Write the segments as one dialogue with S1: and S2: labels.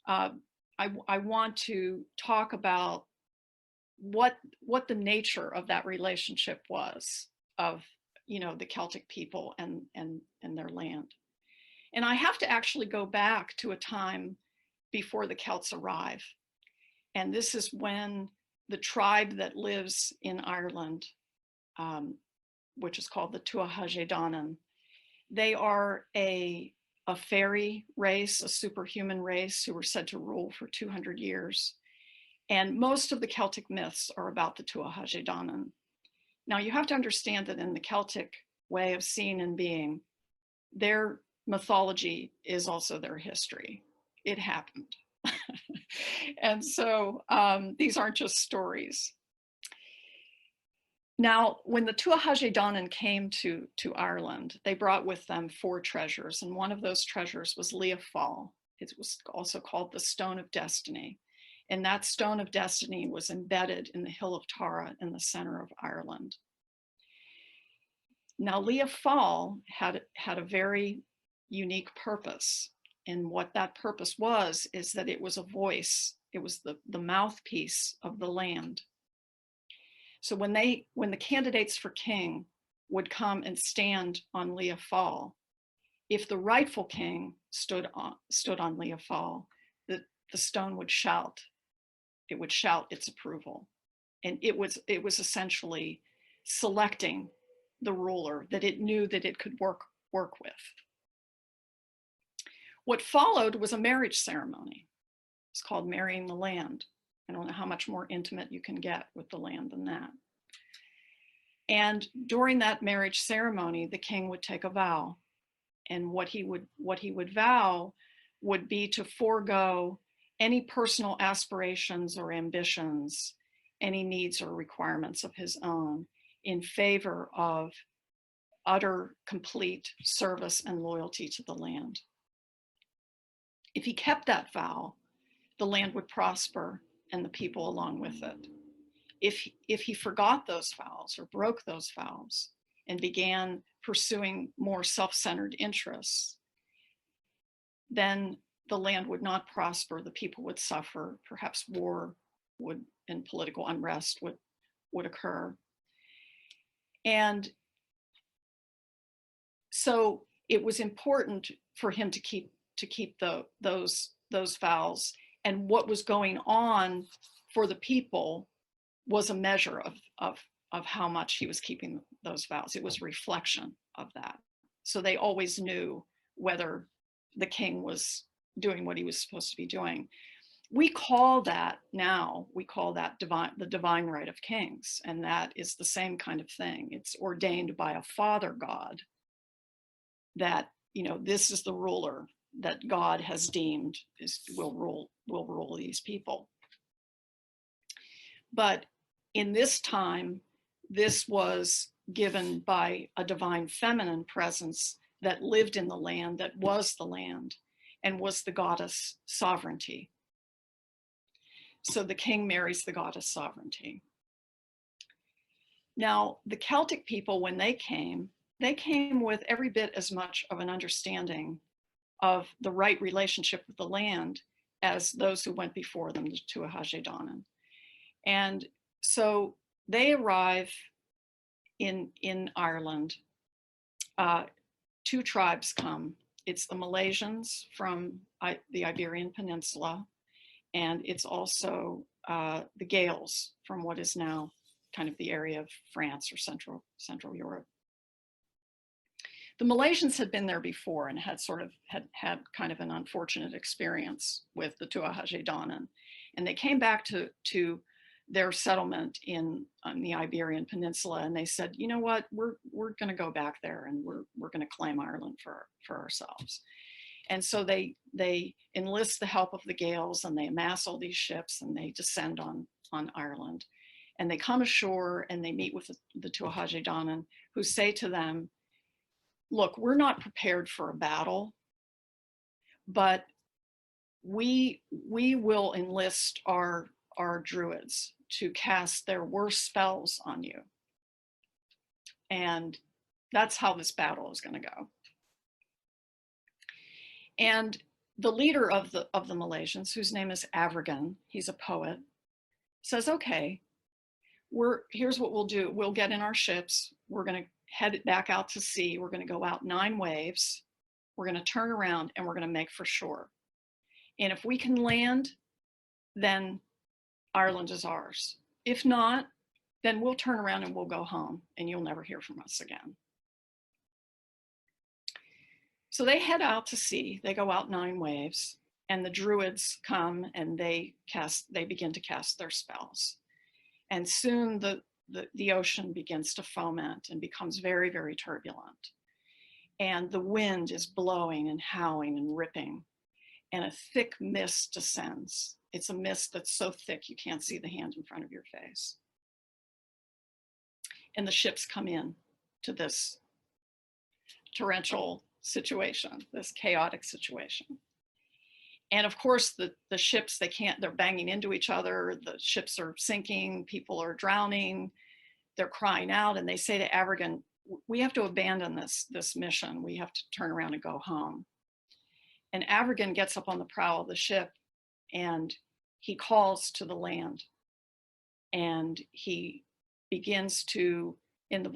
S1: I want to talk about what the nature of that relationship was of, you know, the Celtic people and their land. And I have to actually go back to a time before the Celts arrive. And this is when the tribe that lives in Ireland, which is called the Tuatha Dé Danann, they are a fairy race, a superhuman race who were said to rule for 200 years. And most of the Celtic myths are about the Tuatha Dé Danann. Now you have to understand that in the Celtic way of seeing and being, their mythology is also their history. It happened. And so these aren't just stories. Now, when the Tuatha Dé Danann came to Ireland, they brought with them 4 treasures, and one of those treasures was Lia Fáil. It was also called the Stone of Destiny. And that Stone of Destiny was embedded in the Hill of Tara in the center of Ireland. Now, Lia Fáil had a very unique purpose. And what that purpose was is that it was a voice. It was the mouthpiece of the land. So when the candidates for king would come and stand on Lia Fáil, if the rightful king stood on Lia Fáil, the stone would shout. It would shout its approval. And it was essentially selecting the ruler that it knew that it could work with. What followed was a marriage ceremony. It's called marrying the land. I don't know how much more intimate you can get with the land than that. And during that marriage ceremony, the king would take a vow. And what he would vow would be to forego any personal aspirations or ambitions, any needs or requirements of his own, in favor of utter, complete service and loyalty to the land. If he kept that vow, the land would prosper and the people along with it. If he forgot those vows or broke those vows and began pursuing more self-centered interests, then the land would not prosper, the people would suffer, perhaps war and political unrest would occur. And so it was important for him to keep those vows. And what was going on for the people was a measure of how much he was keeping those vows. It was a reflection of that. So they always knew whether the king was doing what he was supposed to be doing. We call that now, the divine right of kings. And that is the same kind of thing. It's ordained by a father God that, you know, this is the ruler that God has deemed will rule these people. But in this time, this was given by a divine feminine presence that lived in the land, that was the land, and was the goddess sovereignty. So the king marries the goddess sovereignty. Now, the Celtic people, when they came with every bit as much of an understanding of the right relationship with the land as those who went before them, the Tuatha Dé Danann. And so they arrive in Ireland. 2 tribes come. It's the Malaysians from the Iberian Peninsula, and it's also the Gaels from what is now kind of the area of France or Central Europe. The Malaysians had been there before and had had kind of an unfortunate experience with the Tuatha Dé Danann, and they came back to their settlement on the Iberian Peninsula, and they said, you know what, we're going to go back there and we're going to claim Ireland for ourselves. And so they enlist the help of the Gaels, and they amass all these ships and they descend on Ireland, and they come ashore and they meet with the Tuatha Dé Danann, who say to them, look, we're not prepared for a battle, but we will enlist our druids to cast their worst spells on you. And that's how this battle is going to go. And the leader of the Malaysians, whose name is Amergin, he's a poet, says, okay, here's what we'll do. We'll get in our ships. We're going to head back out to sea. We're going to go out 9 waves. We're going to turn around and we're going to make for shore. And if we can land, then Ireland is ours. If not, then we'll turn around and we'll go home and you'll never hear from us again. So they head out to sea. They go out 9 waves, and the druids come and they begin to cast their spells. And soon the ocean begins to foment and becomes very, very turbulent. And the wind is blowing and howling and ripping, and a thick mist descends. It's a mist that's so thick you can't see the hand in front of your face. And the ships come in to this torrential situation, this chaotic situation. And of course, the ships, they're banging into each other. The ships are sinking, people are drowning, they're crying out, and they say to Amergin, we have to abandon this mission. We have to turn around and go home. And Amergin gets up on the prow of the ship and he calls to the land. And he begins to, in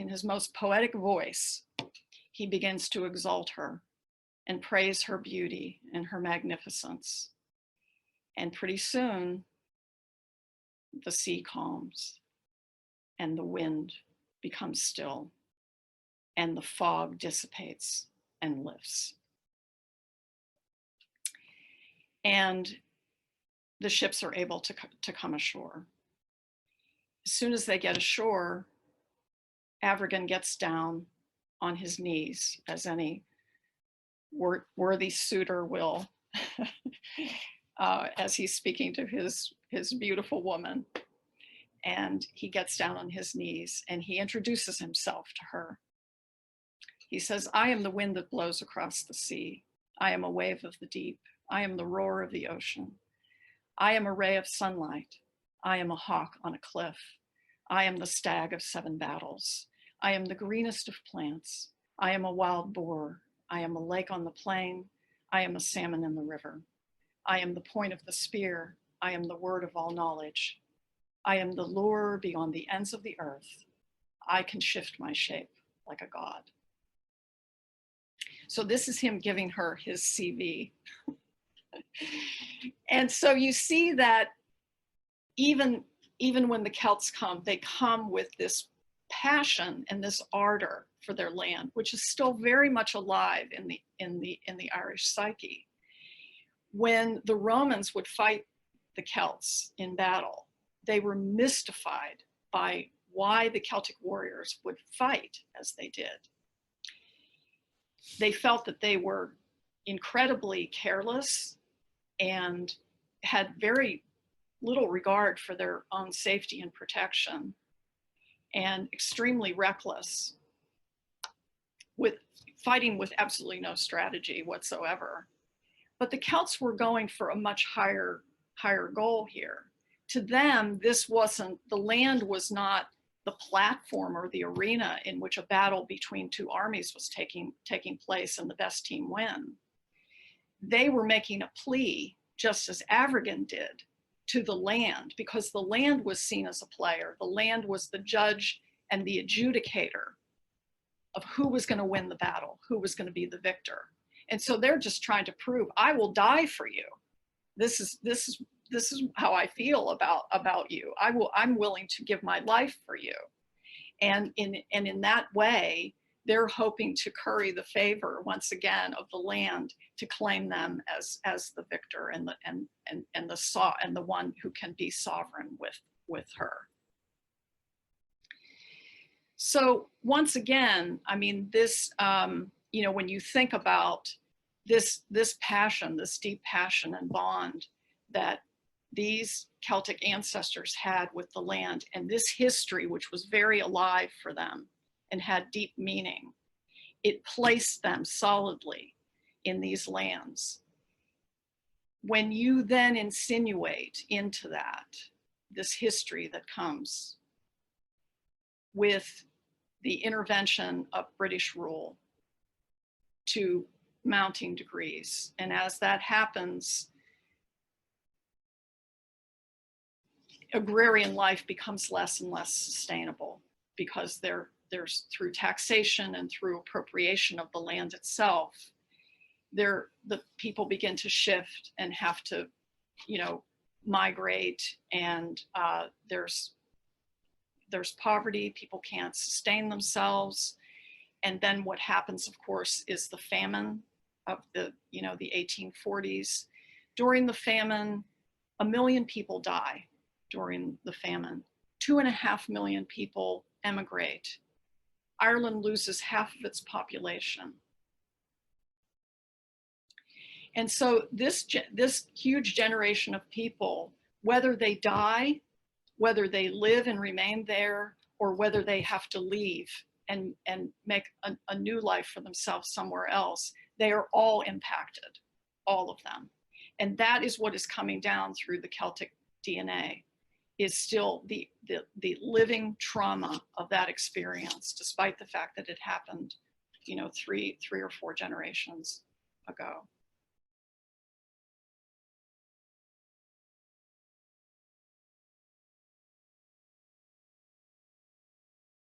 S1: his most poetic voice, he begins to exalt her and praise her beauty and her magnificence. And pretty soon, the sea calms and the wind becomes still and the fog dissipates and lifts. And the ships are able to come ashore. As soon as they get ashore, Amergin gets down on his knees, as any worthy suitor will, as he's speaking to his beautiful woman. And he gets down on his knees and he introduces himself to her. He says, I am the wind that blows across the sea. I am a wave of the deep. I am the roar of the ocean. I am a ray of sunlight. I am a hawk on a cliff. I am the stag of 7 battles. I am the greenest of plants. I am a wild boar. I am a lake on the plain. I am a salmon in the river. I am the point of the spear. I am the word of all knowledge. I am the lure beyond the ends of the earth. I can shift my shape like a god. So this is him giving her his CV. And so you see that even when the Celts come, they come with this passion and this ardor for their land, which is still very much alive in the Irish psyche. When the Romans would fight the Celts in battle, they were mystified by why the Celtic warriors would fight as they did. They felt that they were incredibly careless and had very little regard for their own safety and protection, and extremely reckless, with fighting with absolutely no strategy whatsoever. But the Celts were going for a much higher goal here. To them, the land was not the platform or the arena in which a battle between 2 armies was taking place and the best team win. They were making a plea, just as Amergin did, to the land, because the land was seen as a player. The land was the judge and the adjudicator of who was going to win the battle, who was going to be the victor. And so they're just trying to prove, I will die for you. This is how I feel about you. I'm willing to give my life for you. And in that way, they're hoping to curry the favor once again of the land to claim them as the victor and the one who can be sovereign with her. So once again, I mean, this, when you think about this passion, this deep passion and bond that these Celtic ancestors had with the land, and this history, which was very alive for them and had deep meaning, it placed them solidly in these lands. When you then insinuate into that, this history that comes with the intervention of British rule to mounting degrees. And as that happens, agrarian life becomes less and less sustainable, because there's through taxation and through appropriation of the land itself, the people begin to shift and have to, migrate, and there's poverty. People can't sustain themselves. And then what happens, of course, is the famine of the 1840s. During the famine, 1 million people die during the famine. 2.5 million people emigrate. Ireland loses half of its population. And so this huge generation of people, whether they die, whether they live and remain there, or whether they have to leave and make a new life for themselves somewhere else, they are all impacted, all of them. And that is what is coming down through the Celtic DNA, is still the living trauma of that experience, despite the fact that it happened, three or four generations ago.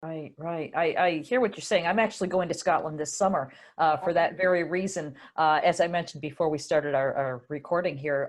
S2: Right, right. I hear what you're saying. I'm actually going to Scotland this summer for that very reason. As I mentioned before we started our recording here,